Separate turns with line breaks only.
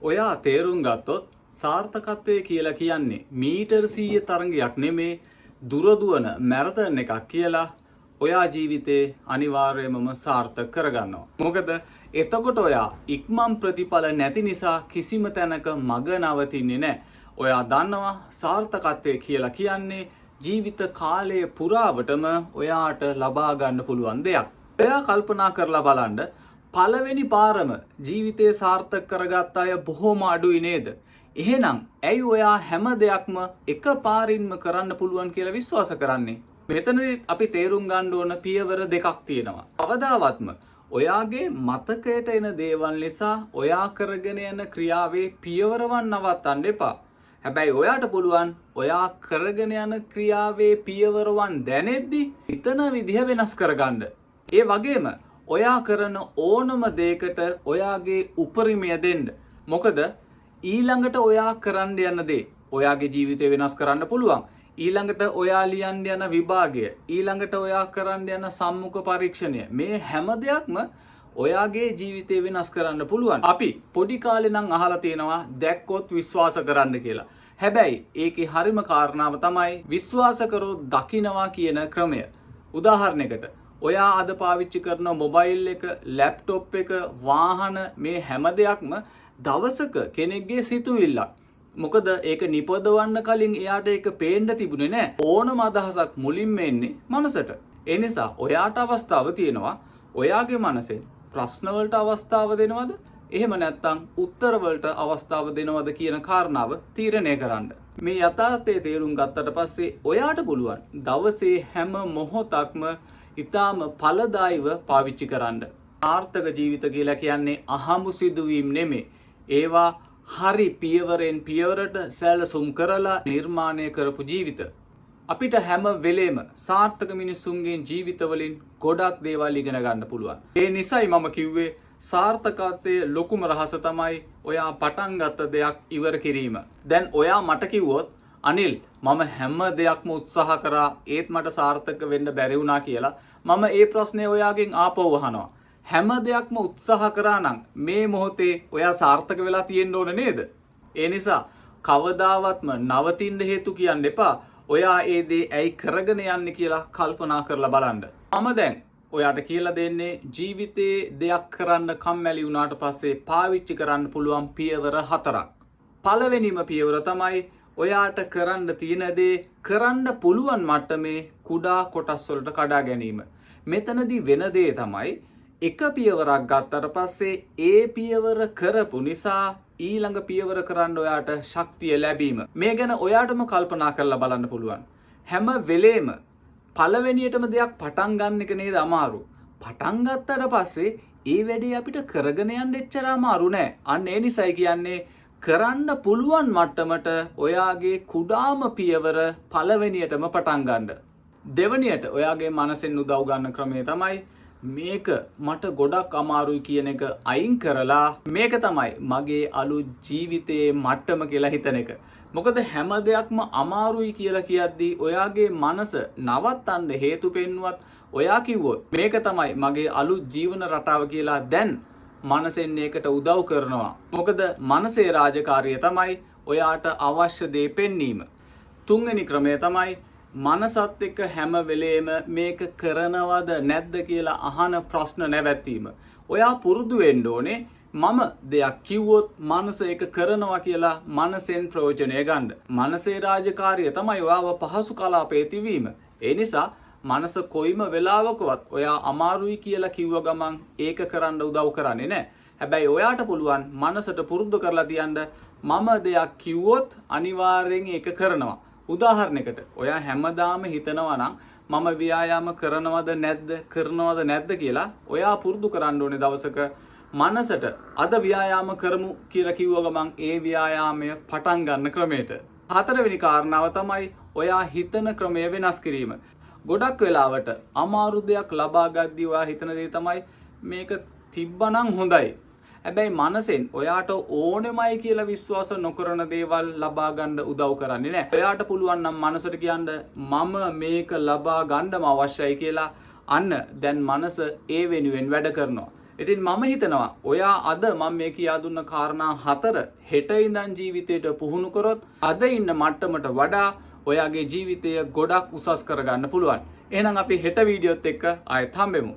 ඔයා තේරුම් ගත්තොත් සාර්ථකත්වය කියලා කියන්නේ මීටර් 100 තරඟයක් නෙමේ දුරදුවන මැරතන් එකක් කියලා ඔයා ජීවිතේ අනිවාර්යයෙන්ම සාර්ථක කරගන්නවා. මොකද එතකොට ඔයා ඉක්මන් ප්‍රතිඵල නැති නිසා කිසිම තැනක මග නවතින්නේ නැහැ. ඔයා දන්නවා සාර්ථකත්වය කියලා කියන්නේ ජීවිත කාලය පුරාවටම ඔයාට ලබා ගන්න පුළුවන් දෙයක්. ඔයා කල්පනා කරලා බලන්න පළවෙනි පාරම ජීවිතේ සාර්ථක කරගත්ත අය බොහොම අඩුයි නේද? එහෙනම් ඇයි ඔයා හැම දෙයක්ම එක පාරින්ම කරන්න පුළුවන් කියලා විශ්වාස කරන්නේ? මෙතනදී අපි තේරුම් ගන්න ඕන පියවර දෙකක් තියෙනවා. කවදාවත්ම ඔයාගේ මතකයට එන දේවල් නිසා ඔයා කරගෙන යන ක්‍රියාවේ පියවරවන් නවත්තන්න එපා. හැබැයි ඔයාට පුළුවන් ඔයා කරගෙන යන ක්‍රියාවේ පියවරවන් දැනෙද්දි හිතන විදිහ වෙනස් කරගන්න. ඒ වගේම ඔයා කරන ඕනම දෙයකට ඔයාගේ උපරිමය දෙන්න. මොකද ඊළඟට ඔයා කරන්න යන දේ ඔයාගේ ජීවිතය වෙනස් කරන්න පුළුවන්. ඊළඟට ඔයා ලියන්න යන විභාගය, ඊළඟට ඔයා කරන්න යන සම්මුඛ පරීක්ෂණය, මේ හැම දෙයක්ම ඔයාගේ ජීවිතය වෙනස් කරන්න පුළුවන්. අපි පොඩි කාලේ නම් අහලා තියෙනවා දැක්කොත් විශ්වාස කරන්න කියලා. හැබැයි ඒකේ හරිම කාරණාව තමයි විශ්වාස කරොත් දකින්නවා කියන ක්‍රමය. උදාහරණයකට ඔයා අද පාවිච්චි කරන මොබයිල් එක, ලැප්ටොප් එක, වාහන මේ හැම දෙයක්ම දවසක කෙනෙක්ගේ සිතුවිල්ලක්. මොකද ඒක නිපදවන්න කලින් එයාට ඒක පේන්න තිබුණේ නැහැ. ඕනම අදහසක් මුලින්ම එන්නේ මනසට. ඒ නිසා ඔයාට අවස්ථාව තියෙනවා ඔයාගේ මනසෙන් ප්‍රශ්න වලට අවස්ථාව දෙනවද? එහෙම නැත්නම් උත්තර වලට අවස්ථාව දෙනවද කියන කාරණාව තීරණය කරන්න. මේ යථාර්ථය තේරුම් ගත්තට පස්සේ ඔයාට පුළුවන් දවසේ හැම මොහොතක්ම ඊටාම ඵලදායීව පාවිච්චි කරන්න. ආර්ථක ජීවිත කියලා කියන්නේ අහමු සිදුවීම් නෙමෙයි. ඒවා හරි පියවරෙන් පියවරට සැලසුම් කරලා නිර්මාණය කරපු ජීවිත. අපිට හැම වෙලේම සාර්ථක මිනිසුන්ගේ ජීවිතවලින් ගොඩක් දේවල් ඉගෙන ගන්න පුළුවන්. ඒ නිසයි මම කිව්වේ සාර්ථකත්වයේ ලොකුම රහස තමයි ඔයා පටන් ගත්ත දෙයක් ඉවර කිරීම. දැන් ඔයා මට කිව්වොත් අනිල් මම හැම දෙයක්ම උත්සාහ කරා ඒත් මට සාර්ථක වෙන්න බැරි වුණා කියලා මම ඒ ප්‍රශ්නේ ඔයාගෙන් ආපහු අහනවා. හැම දෙයක්ම උත්සාහ කරා නම් මේ මොහොතේ ඔයා සාර්ථක වෙලා තියෙන්න ඕන නේද? ඒ නිසා කවදාවත්ම නවතින්න හේතු කියන්න එපා. ඔයා ඒ දේ ඇයි කරගෙන යන්නේ කියලා කල්පනා කරලා බලන්න. මම දැන් ඔයාට කියලා දෙන්නේ ජීවිතේ දෙයක් කරන්න කම්මැලි වුණාට පස්සේ පාවිච්චි කරන්න පුළුවන් පියවර 4ක්. පළවෙනිම පියවර තමයි ඔයාට කරන්න තියෙන දේ කරන්න පුළුවන් මට්ටමේ කුඩා කොටස් වලට කඩා ගැනීම. මෙතනදී වෙන දේ තමයි එක පියවරක් ගත්තට පස්සේ ඒ පියවර කරපු නිසා ඊළඟ පියවර කරන්න ඔයාට ශක්තිය ලැබීම. මේ ගැන ඔයාටම කල්පනා කරලා බලන්න පුළුවන්. හැම වෙලේම පළවෙනියටම දෙයක් පටන් ගන්න එක නේද අමාරු. පටන් ගත්තට පස්සේ ඒ වැඩේ අපිට කරගෙන යන්න එච්චර අමාරු නෑ. අන්න ඒ නිසයි කියන්නේ කරන්න පුළුවන් මට්ටමට ඔයාගේ කුඩාම පියවර පළවෙනියටම පටන් ගන්න. දෙවනියට ඔයාගේ මනසෙන් උදව් ගන්න ක්‍රමය තමයි මේක මට ගොඩක් අමාරුයි කියන එක අයින් කරලා මේක තමයි මගේ අලුත් ජීවිතයේ මට්ටම කියලා හිතන එක. මොකද හැම දෙයක්ම අමාරුයි කියලා කියද්දී ඔයාගේ මනස නවත්තන්න හේතු පෙන්නුවත් ඔයා කිව්වොත් මේක තමයි මගේ අලුත් ජීවන රටාව කියලා දැන් මනසෙන් ඒකට උදව් කරනවා. මොකද මනසේ රාජකාරිය තමයි ඔයාට අවශ්‍ය දේ පෙන්වීම. තුන්වෙනි ක්‍රමය තමයි මනසත් එක්ක හැම වෙලේම මේක කරනවද නැද්ද කියලා අහන ප්‍රශ්න නැවැත්වීම. ඔයා පුරුදු වෙන්න ඕනේ මම දෙයක් කිව්වොත් මනස ඒක කරනවා කියලා මනසෙන් ප්‍රයෝජනය ගන්න. මනසේ රාජකාරිය තමයි ඔයාව පහසු කලාපේ තිබීම. ඒ නිසා මනස කොයිම වෙලාවකවත් ඔයා අමාරුයි කියලා කිව්ව ගමන් ඒක කරන්න උදව් කරන්නේ නැහැ. හැබැයි ඔයාට පුළුවන් මනසට පුරුදු කරලා තියන්න මම දෙයක් කිව්වොත් අනිවාර්යෙන් ඒක කරනවා. උදාහරණයකට ඔයා හැමදාම හිතනවා නම් මම ව්‍යායාම කරනවද නැද්ද කියලා ඔයා පුරුදු කරන්න ඕනේ දවසක මනසට අද ව්‍යායාම කරමු කියලා කිව්ව ගමන් ඒ ව්‍යායාමය පටන් ගන්න ක්‍රමයට. හතරවෙනි කාරණාව තමයි ඔයා හිතන ක්‍රමය වෙනස් කිරීම. ගොඩක් වෙලාවට අමාරු දෙයක් ලබා ගද්දී ඔයා හිතන දේ තමයි මේක තිබ්බනම් හොඳයි. හැබැයි මනසෙන් ඔයාට ඕනෙමයි කියලා විශ්වාස නොකරන දේවල් ලබා ගන්න උදව් කරන්නේ නැහැ. ඔයාට පුළුවන් නම් මනසට කියන්න මම මේක ලබා ගන්නම අවශ්‍යයි කියලා. අන්න දැන් මනස ඒ වෙනුවෙන් වැඩ කරනවා. ඉතින් මම හිතනවා ඔයා අද මම මේ කියා දුන්න කාරණා 4 හෙට ඉඳන් ජීවිතයට පුහුණු කරොත් අද ඉන්න මට්ටමට වඩා ඔයාගේ ජීවිතය ගොඩක් උසස් කරගන්න පුළුවන්. එහෙනම් අපි හෙට වීඩියෝත් එක්ක ආයෙත් හම්බෙමු.